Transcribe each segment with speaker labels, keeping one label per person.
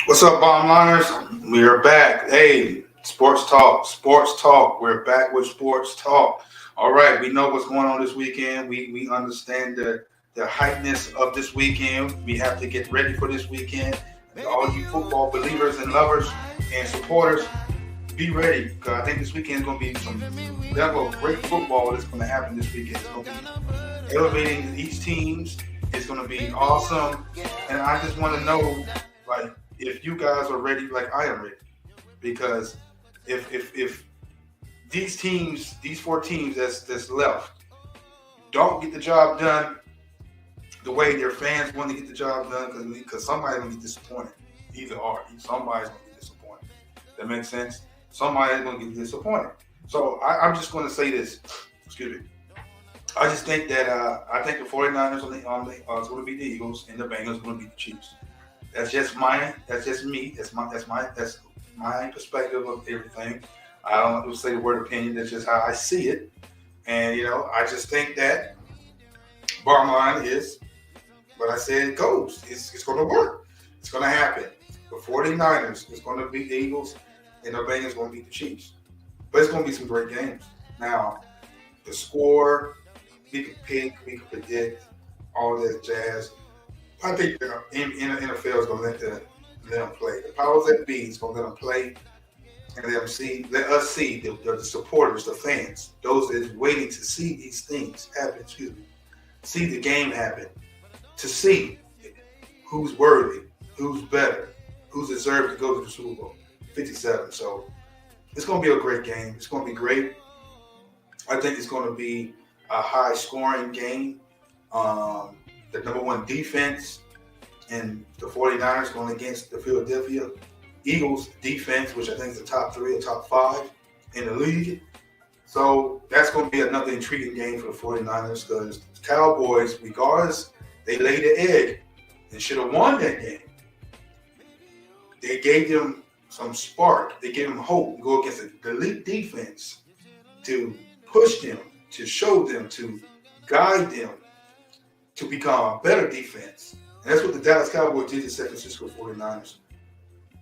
Speaker 1: What's up, bottom liners? We are back. Hey, sports talk. We're back with sports talk. All right, we know what's going on this weekend. We understand the hypeness of this weekend. We have to get ready for this weekend. All you football believers and lovers and supporters, be ready, because I think this weekend is going to be some level of great football that's going to happen this weekend. It's going to be elevating each teams. It's going to be awesome, and I just want to know, like, if you guys are ready, like I am ready, because if these teams, these four teams that's left, don't get the job done the way their fans want to get the job done, because somebody's gonna get disappointed. Either or, somebody's gonna get disappointed. That makes sense. Somebody's gonna get disappointed. So I'm just gonna say this. Excuse me. I just think that I think the 49ers is going to beat the Eagles, and the Bengals are going to beat the Chiefs. That's just me. That's my perspective of everything. I don't want to say the word opinion. That's just how I see it. And, I just think that bottom line is what I said it goes. It's going to work. It's going to happen. The 49ers is going to beat the Eagles, and the Bengals is going to beat the Chiefs. But it's going to be some great games. Now, the score, we can pick, we can predict, all that jazz. I think the NFL is going to let them play. The powers that be is going to let them play, and let us see the supporters, the fans, those that is waiting to see these things happen. See the game happen, to see who's worthy, who's better, who's deserved to go to the Super Bowl 57. So it's going to be a great game. It's going to be great. I think it's going to be a high-scoring game. The number one defense and the 49ers going against the Philadelphia Eagles defense, which I think is the top 3 or top 5 in the league. So that's going to be another intriguing game for the 49ers, because the Cowboys, regardless, they laid the egg and should have won that game. They gave them some spark. They gave them hope to go against the elite defense, to push them, to show them, to guide them to become a better defense. And that's what the Dallas Cowboys did to San Francisco 49ers.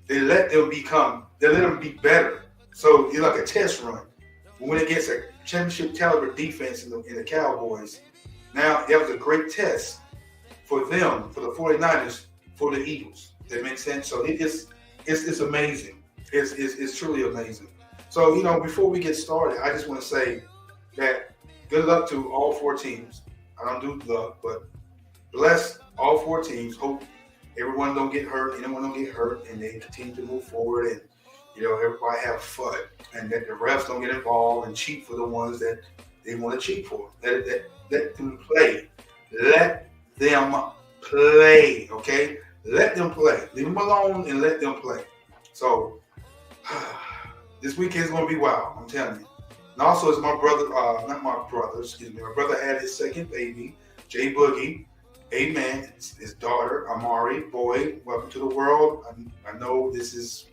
Speaker 1: They let them be better. So it's like a test run. But when it gets a championship caliber defense in the Cowboys, now it was a great test for them, for the 49ers, for the Eagles. That makes sense? So it's amazing. It's truly amazing. So, before we get started, I just want to say that good luck to all 4 teams. I don't do luck, but bless all 4 teams. Hope everyone don't get hurt, anyone don't get hurt, and they continue to move forward, and everybody have fun, and that the refs don't get involved and cheat for the ones that they want to cheat for. Let them play. Let them play. Okay, let them play. Leave them alone and let them play. So this weekend is going to be wild. I'm telling you. And also, it's my brother, my brother had his second baby, J Boogie. Amen. His daughter, Amari. Boy, welcome to the world. I know this is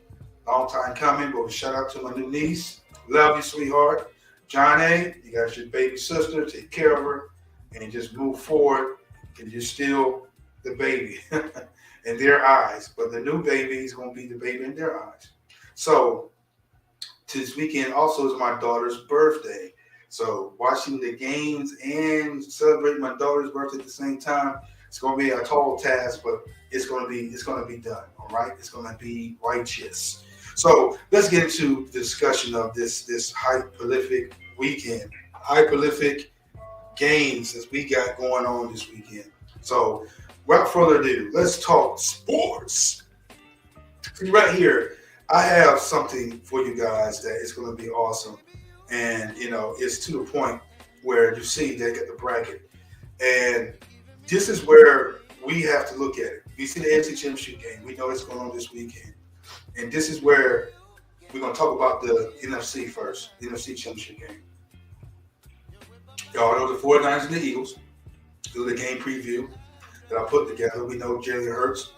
Speaker 1: a long time coming, but shout out to my new niece. Love you, sweetheart. John A., you got your baby sister. Take care of her and just move forward, because you're still the baby in their eyes. But the new baby is going to be the baby in their eyes. So, this weekend also is my daughter's birthday. So watching the games and celebrating my daughter's birthday at the same time, it's going to be a tall task, but it's going to be done. All right, it's going to be righteous. So let's get into the discussion of this high prolific weekend, high prolific games that we got going on this weekend. So without further ado, let's talk sports. Right here, I have something for you guys that is going to be awesome. And, it's to the point where you see they get the bracket. And this is where we have to look at it. We see the NFC Championship game. We know it's going on this weekend. And this is where we're going to talk about the NFC first, the NFC Championship game. Y'all know the 49ers and the Eagles. Do the game preview that I put together. We know Jalen Hurts,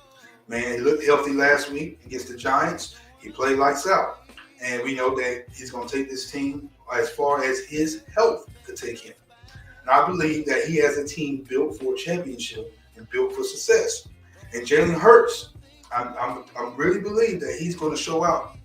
Speaker 1: man, he looked healthy last week against the Giants. He played lights out. And we know that he's going to take this team as far as his health could take him. And I believe that he has a team built for a championship and built for success. And Jalen Hurts, I really believe that he's going to show out.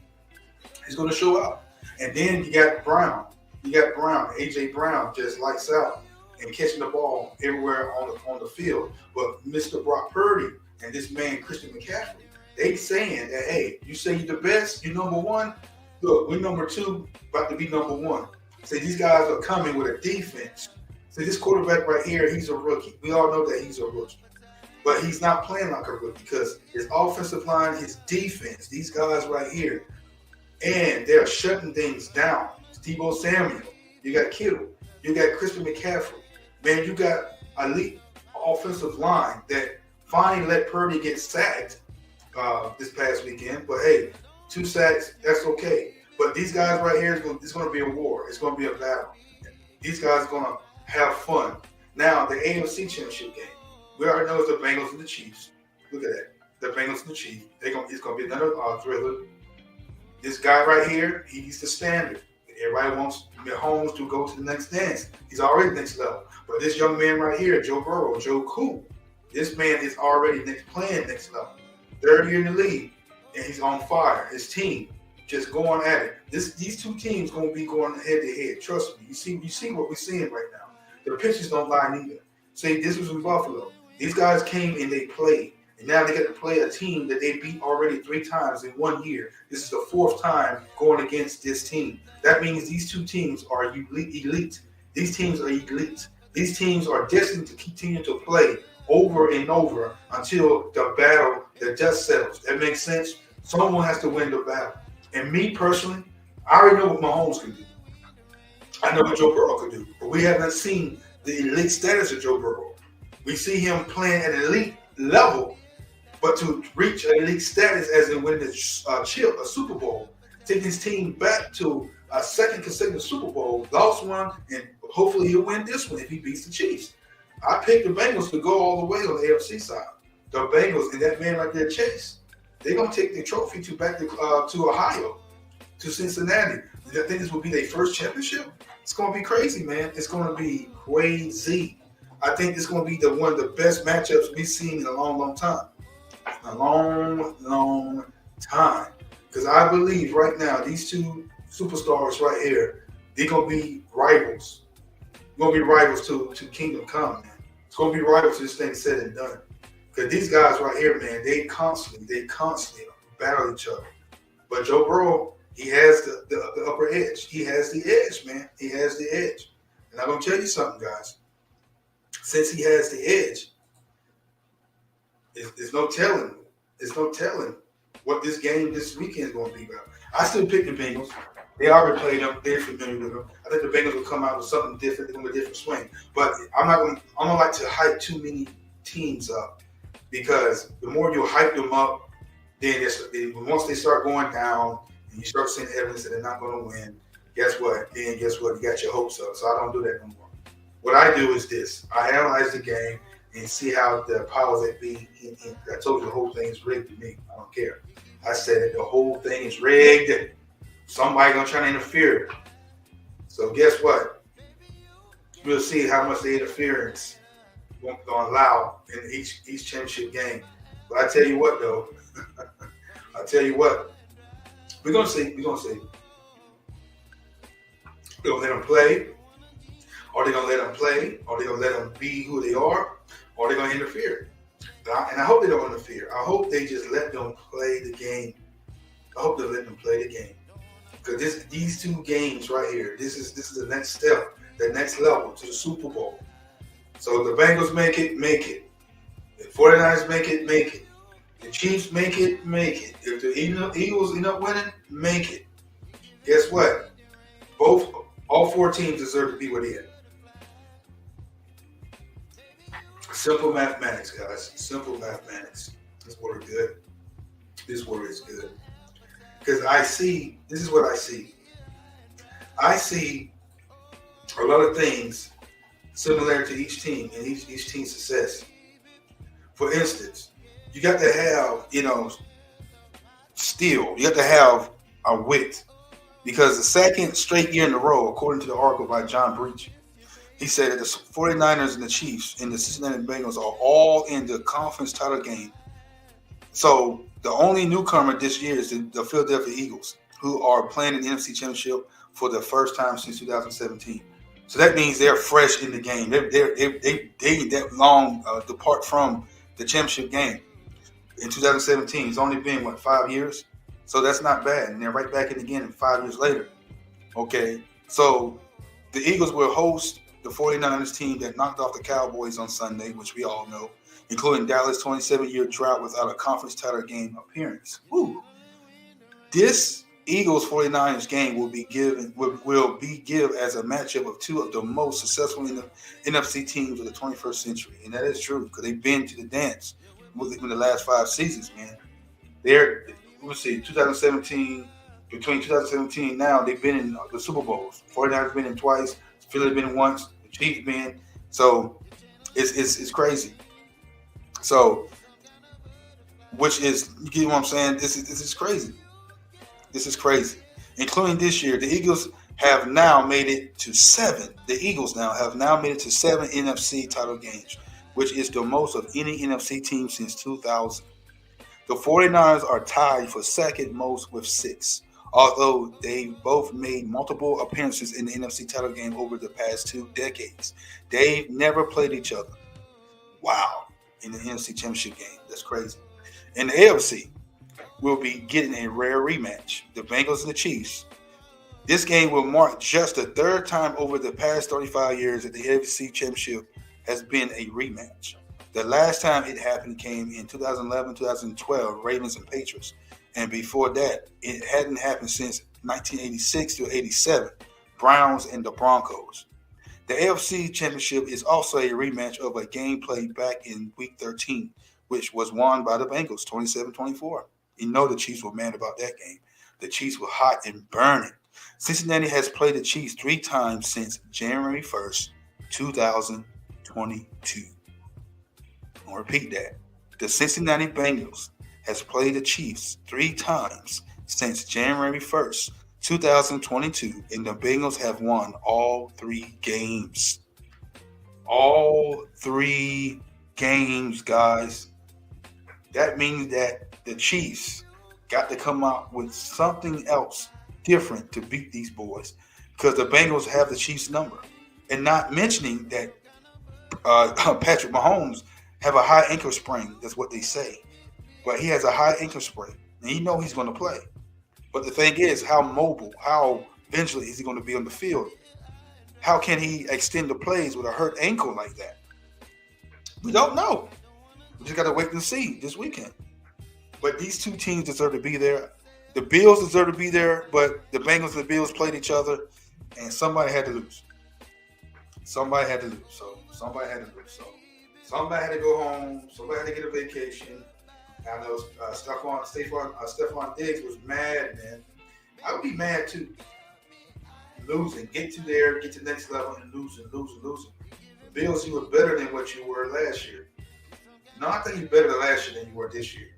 Speaker 1: He's going to show out. And then you got Brown. A.J. Brown just lights out and catching the ball everywhere on the field. But Mr. Brock Purdy and this man, Christian McCaffrey, they saying that, hey, you say you're the best, you're number one. Look, we're number two, about to be number one. So these guys are coming with a defense. So this quarterback right here, he's a rookie. We all know that he's a rookie. But he's not playing like a rookie because his offensive line, his defense, these guys right here, and they're shutting things down. Deebo Samuel, you got Kittle, you got Christian McCaffrey. Man, you got elite offensive line that finally let Purdy get sacked this past weekend. But hey, 2 sacks, that's okay. But these guys right here, it's going to be a war. It's going to be a battle. These guys are going to have fun. Now, the NFC Championship game. We already know it's the Bengals and the Chiefs. Look at that. The Bengals and the Chiefs. It's going to be another thriller. This guy right here, he's the standard. Everybody wants Mahomes to go to the next dance. He's already next level. But this young man right here, Joe Burrow, Joe Cool, this man is already playing next level. 3rd year in the league, and he's on fire. His team just going at it. These two teams going to be going head to head. Trust me. You see what we're seeing right now. The pitches don't lie neither. See, this was in Buffalo. These guys came and they played. And now they get to play a team that they beat already 3 times in 1 year. This is the 4th time going against this team. That means these two teams are elite. These teams are elite. These teams are destined to continue to play over and over until the dust settles. That makes sense? Someone has to win the battle. And me personally, I already know what Mahomes can do. I know what Joe Burrow can do. But we haven't seen the elite status of Joe Burrow. We see him playing at an elite level. But to reach an elite status as in winning a Super Bowl, take his team back to a 2nd consecutive Super Bowl, lost one, and hopefully he'll win this one if he beats the Chiefs. I picked the Bengals to go all the way on the AFC side. The Bengals and that man right there, Chase, they're going to take the trophy back to Ohio, to Cincinnati. I think this will be their first championship. It's going to be crazy, man. It's going to be crazy. I think it's going to be one of the best matchups we've seen in a long, long time. A long, long time. Because I believe right now, these two superstars right here, they're going to be rivals. Going to be rivals to Kingdom Come, man. It's going to be rivals to this thing said and done. Because these guys right here, man, they constantly battle each other. But Joe Burrow, he has the upper edge. He has the edge, man. He has the edge. And I'm going to tell you something, guys. Since he has the edge, there's no telling. There's no telling what this game this weekend is going to be about. I still pick the Bengals. They already played them. They're familiar with them. I think the Bengals will come out with something different. They're going to be a different swing. But I don't like to hype too many teams up because the more you hype them up, then once they start going down and you start seeing evidence that they're not going to win, guess what? Then guess what? You got your hopes up. So I don't do that no more. What I do is this. I analyze the game and see how the powers that be. I told you the whole thing is rigged to me. I don't care. I said that the whole thing is rigged. Somebody gonna try to interfere. So guess what? We'll see how much the interference gonna allow in each championship game. But I tell you what, though. I tell you what. We're gonna see. We're gonna see. We're gonna let them play. Are they gonna let them play? Are they gonna let them be who they are? Or are they gonna interfere? And I hope they don't interfere. I hope they just let them play the game. I hope they let them play the game. Because these two games right here, this is the next step, the next level to the Super Bowl. So the Bengals make it. The 49ers make it. The Chiefs make it. If the Eagles end up winning, make it. Guess what? All 4 teams deserve to be where they are. Simple mathematics, guys. Simple mathematics. This word is good. This word is good. Because this is what I see. I see a lot of things similar to each team and each team's success. For instance, you got to have, skill. You got to have a wit. Because the second straight year in a row, according to the article by John Breech, he said that the 49ers and the Chiefs and the Cincinnati Bengals are all in the conference title game. So the only newcomer this year is the Philadelphia Eagles, who are playing in the NFC Championship for the first time since 2017. So that means they're fresh in the game. They that long depart from the championship game. In 2017, it's only been 5 years. So that's not bad. And they're right back in again 5 years later. Okay. So the Eagles will host the 49ers team that knocked off the Cowboys on Sunday, which we all know, including Dallas' 27-year drought without a conference title game appearance. Woo. This Eagles-49ers game will be given as a matchup of two of the most successful NFC teams of the 21st century. And that is true because they've been to the dance within the last 5 seasons, man. Let's see, 2017, between 2017 and now, they've been in the Super Bowls. 49ers been in twice, Philly been once, the Chiefs been. So it's crazy. So, which is, you get what I'm saying? This is crazy. This is crazy. Including this year, the Eagles have now made it to 7. The Eagles have now made it to 7 NFC title games, which is the most of any NFC team since 2000. The 49ers are tied for second most with 6, although they both made multiple appearances in the NFC title game over the past 2 decades. They've never played each other. Wow. In the NFC Championship game. That's crazy. In the AFC, we'll be getting a rare rematch. The Bengals and the Chiefs. This game will mark just the 3rd time over the past 35 years that the NFC Championship has been a rematch. The last time it happened came in 2011, 2012, Ravens and Patriots. And before that, it hadn't happened since 1986 to 87, Browns and the Broncos. The AFC Championship is also a rematch of a game played back in Week 13, which was won by the Bengals, 27-24. You know the Chiefs were mad about that game. The Chiefs were hot and burning. Cincinnati has played the Chiefs 3 times since January 1st, 2022. I'll repeat that. The Cincinnati Bengals has played the Chiefs 3 times since January 1st, 2022, and the Bengals have won all 3 games. All 3 games, guys. That means that the Chiefs got to come out with something else different to beat these boys because the Bengals have the Chiefs' number. And not mentioning that Patrick Mahomes have a high ankle sprain. That's what they say. But he has a high ankle sprain, and you know he's going to play. But the thing is, how mobile, how vigilant is he going to be on the field? How can he extend the plays with a hurt ankle like that? We don't know. We just got to wait and see this weekend. But these 2 teams deserve to be there. The Bills deserve to be there, but the Bengals and the Bills played each other, and somebody had to lose. Somebody had to lose. So somebody had to go home. Somebody had to get a vacation. I know Stephon Diggs was mad, man. I would be mad too. Losing, get to the next level and losing. The Bills, you were better than what you were last year. No, I think you're better than last year than you were this year.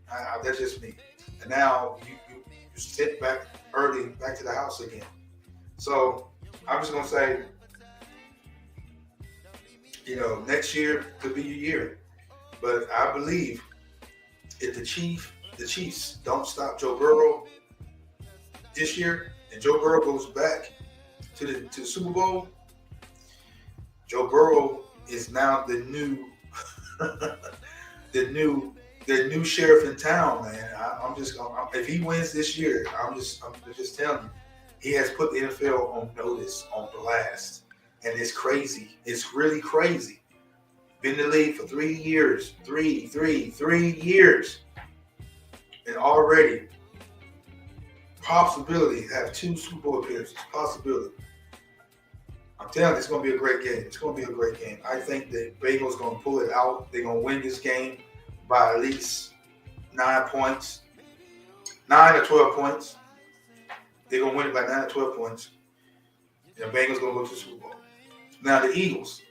Speaker 1: That's just me. And now you sit back early, back to the house again. So I'm just gonna say, next year could be your year. But I believe if the Chiefs don't stop Joe Burrow this year, and Joe Burrow goes back to the Super Bowl, Joe Burrow is now the new the new sheriff in town, man. If he wins this year, I'm just telling you, he has put the NFL on notice, on blast, and it's crazy. It's really crazy. Been in the league for 3 years, 3 years, and already possibility have 2 Super Bowl appearances. Possibility. I'm I'm telling you, it's going to be a great game. It's going to be a great game. I think the Bengals going to pull it out. They're going to win this game by at least 9 points, 9 or 12 points. They're going to win it by 9 or 12 points. And the Bengals going to go to the Super Bowl. Now, the Eagles,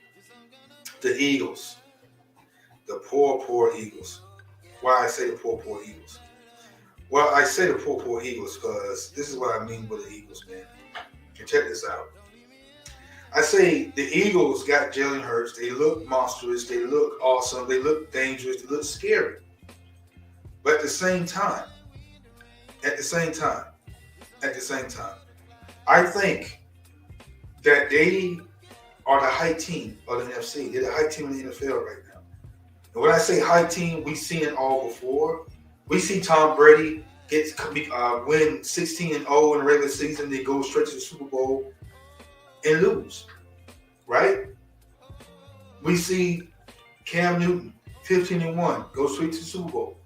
Speaker 1: the poor Eagles. Why I say the poor Eagles? Well, I say the poor Eagles because this is what I mean with the Eagles, man. And check this out. I say the Eagles got Jalen Hurts. They look monstrous. They look awesome. They look dangerous. They look scary. But at the same time, I think that they are the high team of the NFC. They're the high team in the NFL right now. And when I say high team, we've seen it all before. We see Tom Brady win 16-0 in the regular season. They go straight to the Super Bowl and lose, right? We see Cam Newton 15-1 go straight to the Super Bowl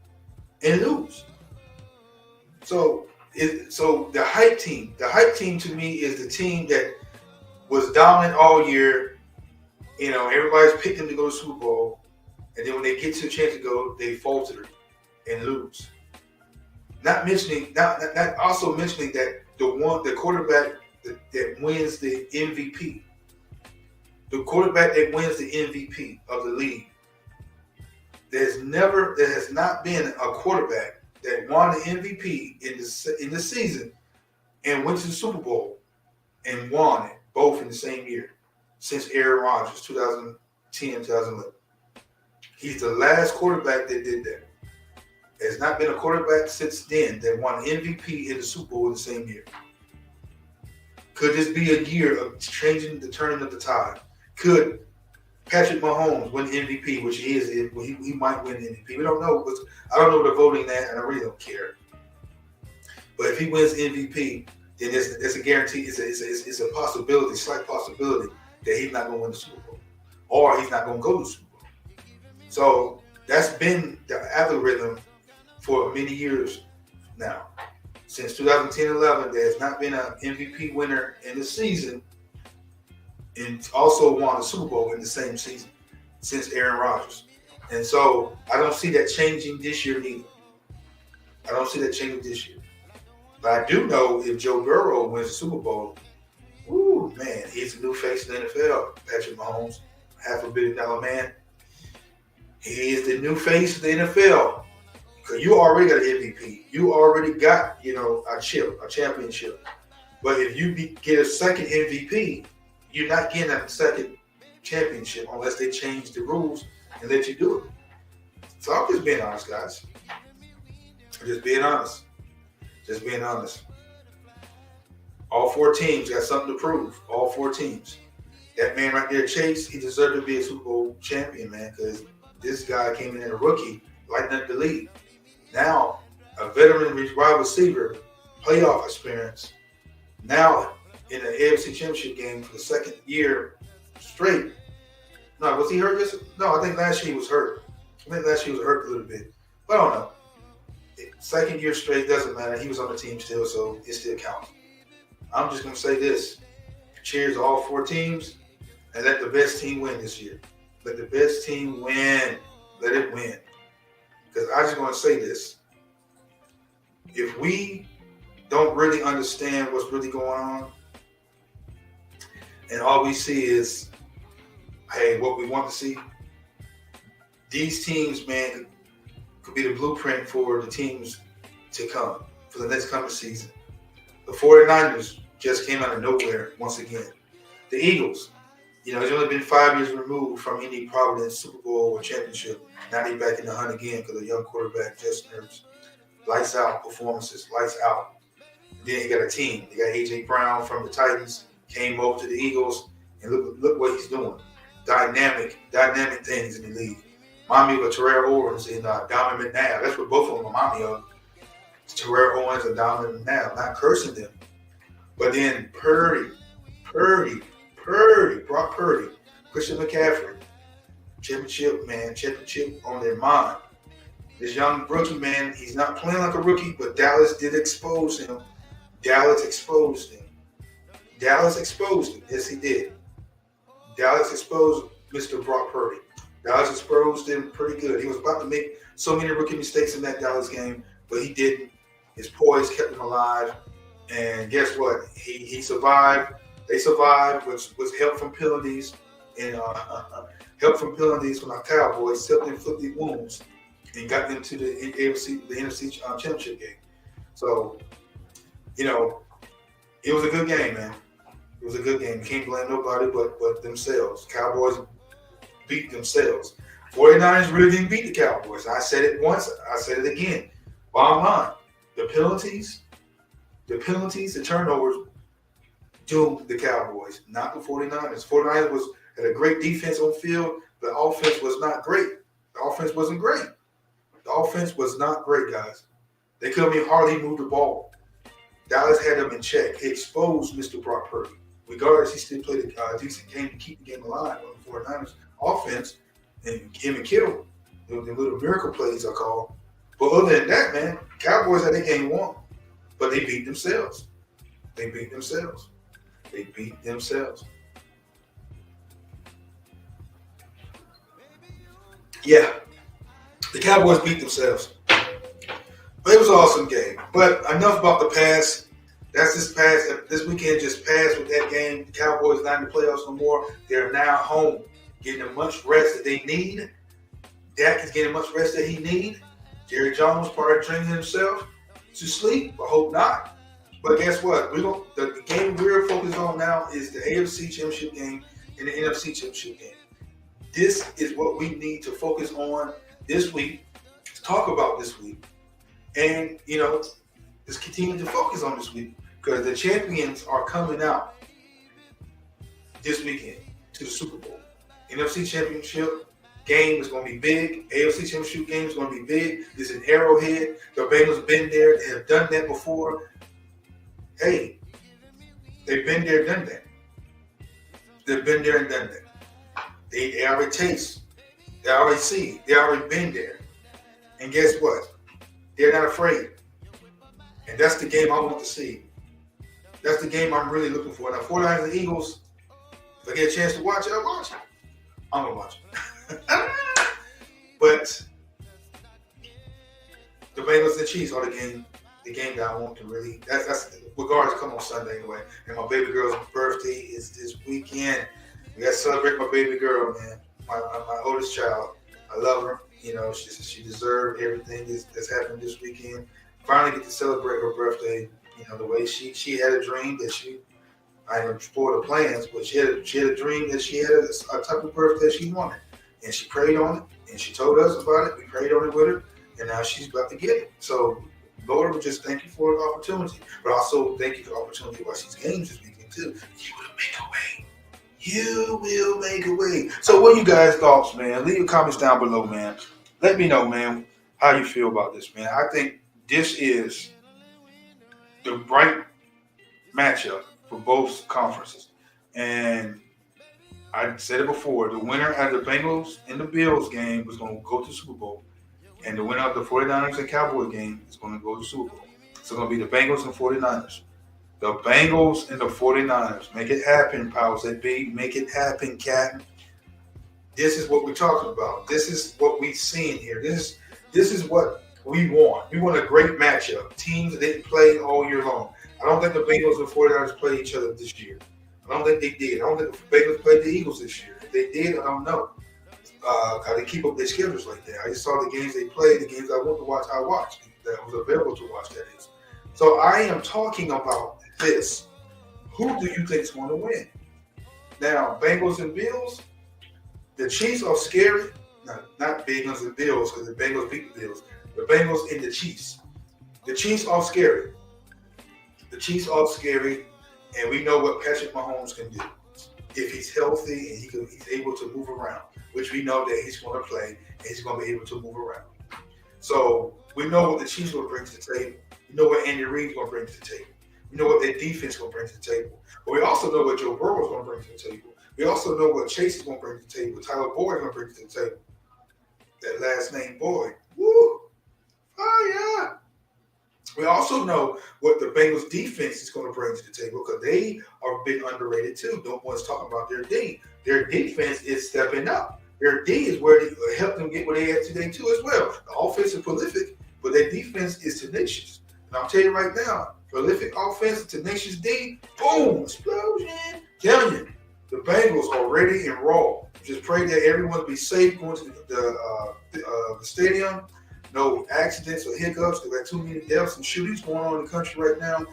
Speaker 1: and lose. So the hype team to me is the team that was dominant all year. You know, everybody's picked them to go to the Super Bowl, and then when they get to the chance to go, they falter and lose. Not also mentioning that the quarterback that wins the MVP, of the league, there has not been a quarterback that won the MVP in the season and went to the Super Bowl and won it both in the same year since Aaron Rodgers, 2010, 2011. He's the last quarterback that did that. There's not been a quarterback since then that won MVP in the Super Bowl in the same year. Could this be a year of changing the turning of the tide? Could Patrick Mahomes win MVP, which he is? He might win MVP. We don't know. I don't know the voting that, and I really don't care. But if he wins MVP, then it's a guarantee. It's a possibility, slight possibility that he's not going to win the Super Bowl, or he's not going to go to the Super Bowl. So that's been the algorithm for many years now. Since 2010-11, there has not been an MVP winner in the season and also won the Super Bowl in the same season since Aaron Rodgers. And so I don't see that changing this year either. But I do know if Joe Burrow wins the Super Bowl, woo, man, he's the new face of the NFL. Patrick Mahomes, $500 million man. He is the new face of the NFL. Because you already got an MVP. You already got, a championship. But if you get a second MVP, you're not getting a second championship unless they change the rules and let you do it. So I'm just being honest, guys. Just being honest. All four teams got something to prove. All four teams. That man right there, Chase, he deserved to be a Super Bowl champion, man, because this guy came in as a rookie, lighting up the league. Now, a veteran wide receiver, playoff experience. Now, in the NFC Championship game for the second year straight. No, was he hurt this? No, I think last year he was hurt. a little bit. But I don't know. Second year straight, doesn't matter. He was on the team still, so it still counts. I'm just going to say this. Cheers to all four teams, and let the best team win this year. Let the best team win. Let it win. Because I just want to say this. If we don't really understand what's really going on, and all we see is, hey, what we want to see, these teams, man, could be the blueprint for the teams to come for the next coming season. The 49ers just came out of nowhere once again. The Eagles, it's only been 5 years removed from any Providence Super Bowl or championship. Now they're back in the hunt again because of young quarterback Justin Hurts. Lights out performances, lights out. And then he got a team. They got A.J. Brown from the Titans, came over to the Eagles, and look what he's doing. Dynamic things in the league. Remind me of Terrell Owens and Donovan McNabb. That's what both of them remind me of. Terrell Owens and Donovan McNabb. Not cursing them. But then Brock Purdy, Christian McCaffrey. Championship on their mind. This young rookie, man, he's not playing like a rookie, but Dallas did expose him. Dallas exposed him. Yes, he did. Dallas exposed Mr. Brock Purdy. Dallas exposed him pretty good. He was about to make so many rookie mistakes in that Dallas game, but he didn't. His poise kept him alive. And guess what? He survived. They survived, which was help from penalties and help from penalties from our Cowboys, self-inflicted wounds, and got them to the NFC Championship game. So, you know, it was a good game, man. It was a good game. You can't blame nobody but themselves. Cowboys beat themselves. 49ers really didn't beat the Cowboys. I said it once. I said it again. Bottom line, the penalties, the turnovers doomed the Cowboys, not the 49ers. 49ers had a great defense on field. The offense was not great. The offense wasn't great. The offense was not great, guys. They couldn't even hardly move the ball. Dallas had them in check. He exposed Mr. Brock Purdy. Regardless, he still played a decent game to keep the game alive on the 49ers offense. And him and Kittle, the little miracle plays I call. But other than that, man, Cowboys had their game won. But they beat themselves. They beat themselves. They beat themselves. Yeah, the Cowboys beat themselves. But it was an awesome game. But enough about the past. That's this past. This weekend just passed with that game. The Cowboys not in the playoffs no more. They're now home, getting as much rest that they need. Dak is getting much rest that he needs. Jerry Jones probably training himself to sleep. I hope not. But guess what? The game we're focused on now is the AFC Championship game and the NFC Championship game. This is what we need to focus on this week, to talk about this week. And, you know, just continue to focus on this week because the champions are coming out this weekend to the Super Bowl. NFC Championship game is going to be big. AFC Championship game is going to be big. It's an Arrowhead. The Bengals been there. They have done that before. Hey, they've been there, done that. They've been there and done that. They already taste. They already see. They already been there. And guess what? They're not afraid. And that's the game I want to see. That's the game I'm really looking for. Now, 49ers and Eagles, if I get a chance to watch it, I'll watch it. I'm going to watch it. But the Bengals and Chiefs are the game that I want to really. That's regardless, come on Sunday anyway. And my baby girl's birthday is this weekend. We got to celebrate my baby girl, man. My oldest child. I love her. You know, she deserved everything that's happened this weekend. Finally get to celebrate her birthday. You know, the way she had a dream that I didn't spoil the plans, but she had a dream that she had a type of birthday she wanted. And she prayed on it, and she told us about it. We prayed on it with her, and now she's about to get it. So, Lord, we just thank you for the opportunity. But also thank you for the opportunity to watch these games this weekend, too. You will make a way. You will make a way. So what are you guys' thoughts, man? Leave your comments down below, man. Let me know, man, how you feel about this, man. I think this is the right matchup for both conferences. And I said it before, the winner of the Bengals and the Bills game was going to go to the Super Bowl. And the winner of the 49ers and Cowboys game is going to go to the Super Bowl. So it's going to be the Bengals and 49ers. The Bengals and the 49ers. Make it happen, powers that be. Make it happen, Captain. This is what we're talking about. This is what we've seen here. This is what we want. We want a great matchup. Teams that didn't play all year long. I don't think the Bengals and 49ers played each other this year. I don't think they did. I don't think the Bengals played the Eagles this year. If they did, I don't know. How they keep up their schedules like that. I just saw the games they played, the games I want to watch, I watched. That was available to watch, that is. So I am talking about this. Who do you think is going to win? Now, Bengals and Bills, the Chiefs are scary. Not Bengals and Bills, because the Bengals beat the Bills. The Bengals and the Chiefs. The Chiefs are scary. The Chiefs are scary, and we know what Patrick Mahomes can do. If he's healthy and he's able to move around, which we know that he's going to play, and he's going to be able to move around. So we know what the Chiefs will bring to the table. We know what Andy Reid's going to bring to the table. We know what their defense is going to bring to the table. But we also know what Joe Burrow is going to bring to the table. We also know what Chase is going to bring to the table. Tyler Boyd is going to bring to the table. That last name, Boyd. Woo! Oh, yeah. We also know what the Bengals defense is going to bring to the table because they are a bit underrated too. No one's talking about their D. Their defense is stepping up. Their D is where they help them get where they are today too as well. The offense is prolific, but their defense is tenacious. And I'm telling you right now, prolific offense, tenacious D, boom, explosion. Telling you, the Bengals are ready and raw. Just pray that everyone be safe going to the stadium. No accidents or hiccups. There are too many deaths and shootings going on in the country right now.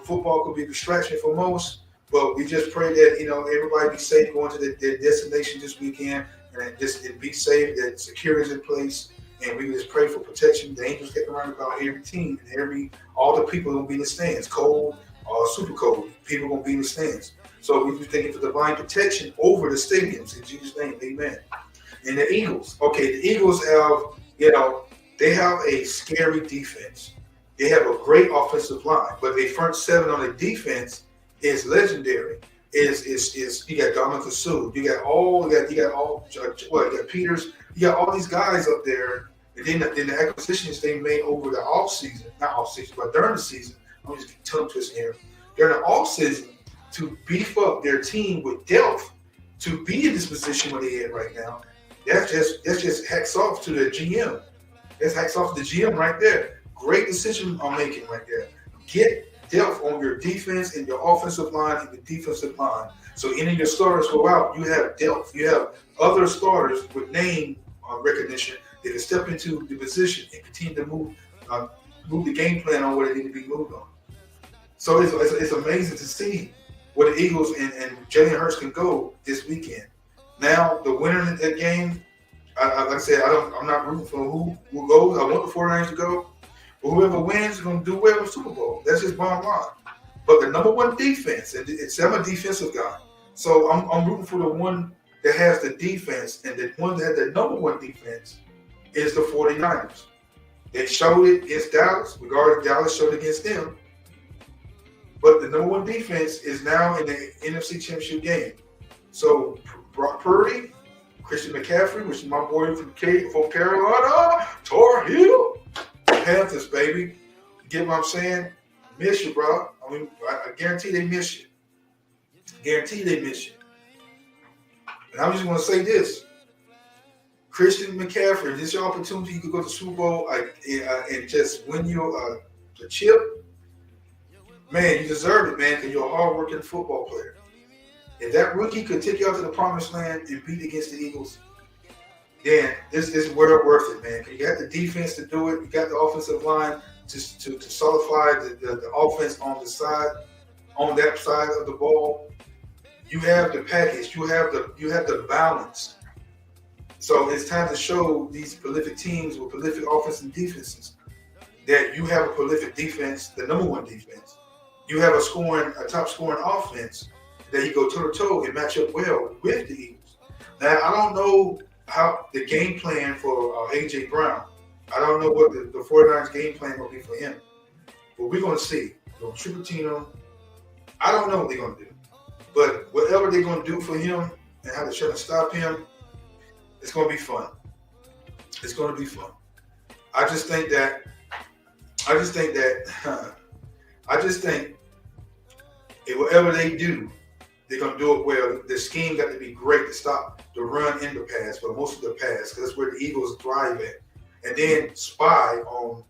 Speaker 1: Football could be a distraction for most, but we just pray that everybody be safe going to their destination this weekend, and be safe. That security is in place, and we just pray for protection. The angels get around about every team and all the people gonna be in the stands. Cold or super cold, people gonna be in the stands. So we be thinking for divine protection over the stadiums in Jesus' name, Amen. And the Eagles, okay, the Eagles have they have a scary defense. They have a great offensive line, but their front seven on the defense is legendary. Is you got Dominic Sue, you got Peters, you got all these guys up there, and then the acquisitions they made over the not off season, but during the season. I'm just tongue twisting here. During the off season to beef up their team with depth to be in this position where they at right now. That's just hats off to the GM. That's hats off to the GM right there. Great decision I'm making right there. Get depth on your defense and your offensive line and the defensive line. So any of your starters go out, you have depth. You have other starters with name recognition that can step into the position and continue to move the game plan on where they need to be moved on. So it's amazing to see where the Eagles and Jalen Hurts can go this weekend. Now, the winner of that game, like I said, I'm not rooting for who goes. I want the 49ers to go. But whoever wins is going to do well in the Super Bowl. That's just bottom line. But the number one defense, and I'm a defensive guy, so I'm rooting for the one that has the defense, and the one that has the number one defense is the 49ers. They showed it against Dallas, regardless Dallas showed it against them. But the number one defense is now in the NFC Championship game. So Brock Purdy, Christian McCaffrey, which is my boy from Carolina, Tar Heel, Panthers, baby. You get what I'm saying? Miss you, bro. I mean, I guarantee they miss you. Guarantee they miss you. And I'm just going to say this. Christian McCaffrey, this is your opportunity. You could go to the Super Bowl and just win you a chip. Man, you deserve it, man, because you're a hard-working football player. If that rookie could take you out to the promised land and beat against the Eagles, then this is well worth it, man. You got the defense to do it. You got the offensive line to solidify the offense on that side of the ball. You have the package. You have the balance. So it's time to show these prolific teams with prolific offense and defenses that you have a prolific defense, the number one defense. You have a top scoring offense that you go toe-to-toe and match up well with the Eagles. Now, I don't know how the game plan for A.J. Brown. I don't know what the 49ers game plan will be for him. But we're going to see. They're going to triple team him. I don't know what they're going to do. But whatever they're going to do for him and how they're trying to stop him, it's going to be fun. It's going to be fun. I just think if whatever they do, they're going to do it well. The scheme got to be great to stop the run and the pass, but most of the pass, because that's where the Eagles thrive at. And then spy on,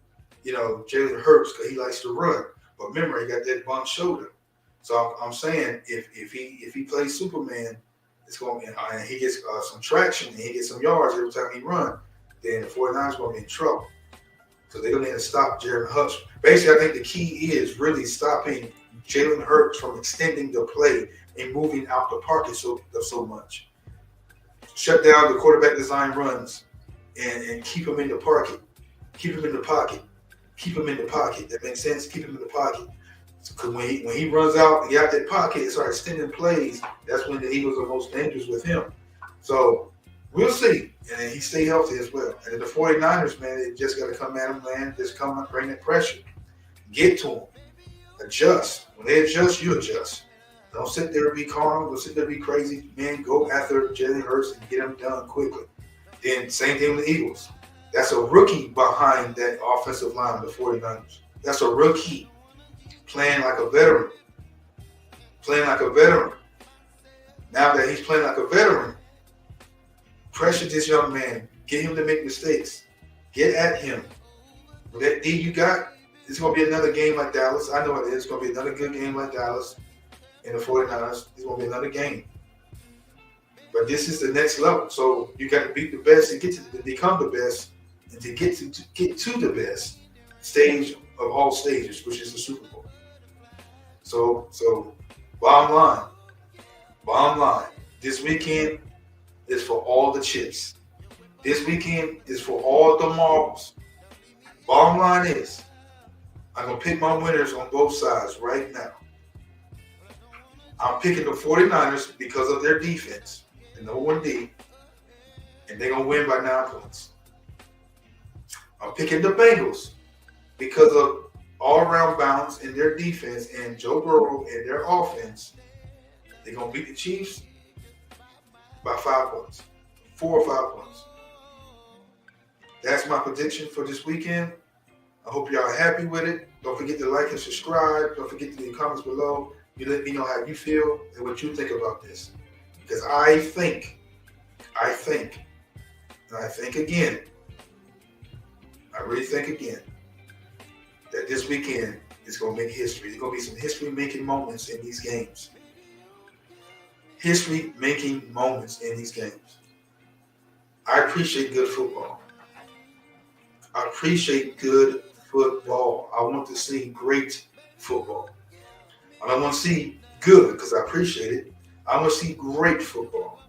Speaker 1: Jalen Hurts, because he likes to run. But remember, he got that bump shoulder. So I'm saying if he plays Superman, it's going to, and he gets some traction and he gets some yards every time he runs, then the 49ers going to be in trouble. Because they're going to need to stop Jalen Hurts. Basically, I think the key is really stopping Jalen Hurts from extending the play and moving out the pocket so much. Shut down the quarterback design runs and keep him in the pocket. Keep him in the pocket. Keep him in the pocket. That makes sense? Keep him in the pocket. Because when he runs out and get out that pocket and start extending plays, that's when the Eagles are most dangerous with him. So we'll see. And then he stay healthy as well. And then the 49ers, man, they just got to come at him, man. Just come and bring that pressure. Get to him. Adjust. When they adjust, you adjust. Don't sit there and be calm. Don't sit there and be crazy. Man, go after Jalen Hurts and get him done quickly. Then same thing with the Eagles. That's a rookie behind that offensive line of the 49ers. That's a rookie playing like a veteran. Playing like a veteran. Now that he's playing like a veteran, pressure this young man. Get him to make mistakes. Get at him. With that D you got, it's going to be another game like Dallas. I know it is. It's going to be another good game like Dallas and the 49ers. It's going to be another game. But this is the next level. So you got to beat the best and get to become the best and to get to the best stage of all stages, which is the Super Bowl. So bottom line, this weekend is for all the chips. This weekend is for all the marbles. Bottom line is, I'm going to pick my winners on both sides right now. I'm picking the 49ers because of their defense, the number 1D, and they're going to win by 9 points. I'm picking the Bengals because of all-around balance in their defense and Joe Burrow and their offense. They're going to beat the Chiefs by 5 points, 4 or 5 points. That's my prediction for this weekend. I hope y'all are happy with it. Don't forget to like and subscribe. Don't forget to leave comments below. You let me know how you feel and what you think about this. Because I think again, I really think again, that this weekend is going to make history. There's going to be some history-making moments in these games. History-making moments in these games. I appreciate good football. I appreciate good football. I want to see great football. I don't want to see good because I appreciate it. I want to see great football.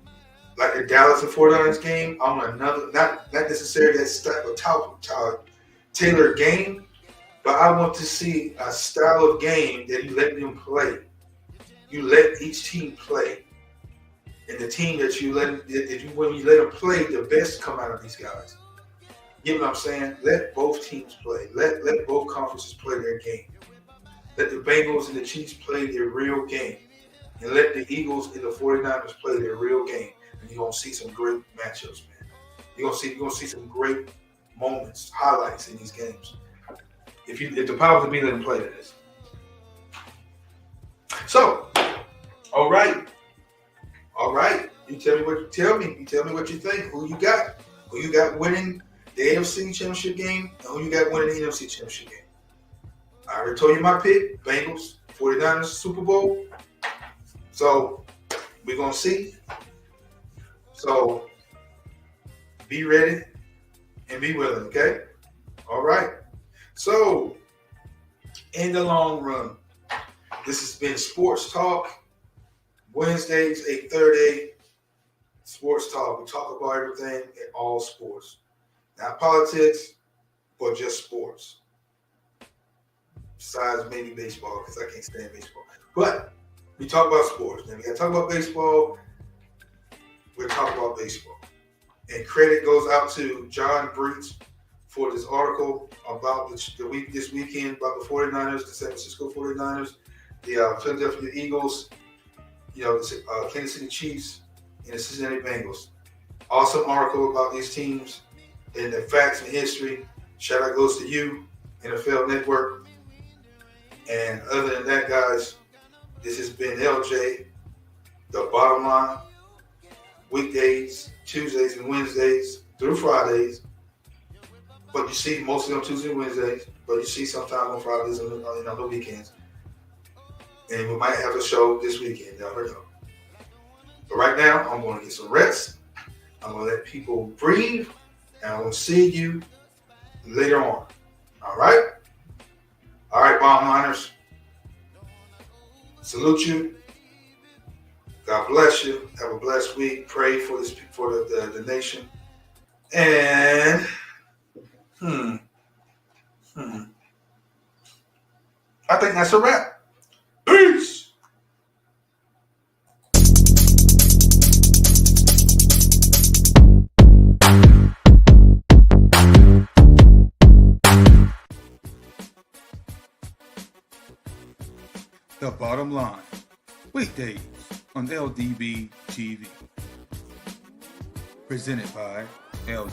Speaker 1: Like the Dallas and 49ers game, I want another, not necessarily that style of tailored game, but I want to see a style of game that you let them play. You let each team play. And the team that when you let them play, the best come out of these guys. You know what I'm saying? Let both teams play. Let both conferences play their game. Let the Bengals and the Chiefs play their real game. And let the Eagles and the 49ers play their real game. And you're going to see some great matchups, man. You're going to see some great moments, highlights in these games. If the powers that be, let them play this. So, all right. You tell me what you think. Who you got? Who you got winning the NFC Championship game, and who you got winning the NFC Championship game? I already told you my pick, Bengals, 49ers, Super Bowl. So, we're going to see. So, be ready and be willing, okay? All right. So, in the long run, this has been Sports Talk, Wednesdays, 8:30. Sports Talk. We talk about everything in all sports. Not politics, but just sports. Besides maybe baseball, because I can't stand baseball. But we talk about sports. Now we got to talk about baseball. We're talking about baseball. And credit goes out to John Breech for this article about this weekend about the 49ers, the San Francisco 49ers, the Philadelphia Eagles, the Kansas City Chiefs, and the Cincinnati Bengals. Awesome article about these teams and the facts and history. Shout out goes to you, NFL Network. And other than that, guys, this has been LJ, the bottom line. Weekdays, Tuesdays and Wednesdays through Fridays. But you see mostly on Tuesdays and Wednesdays. But you see sometimes on Fridays and on the weekends. And we might have a show this weekend. Y'all never know. But right now, I'm going to get some rest. I'm going to let people breathe. And I'm going to see you later on. All right? All right, bottom liners. Salute you. God bless you. Have a blessed week. Pray for the nation. And I think that's a wrap. Peace. The Bottom Line, weekdays on LDB TV. Presented by LDB.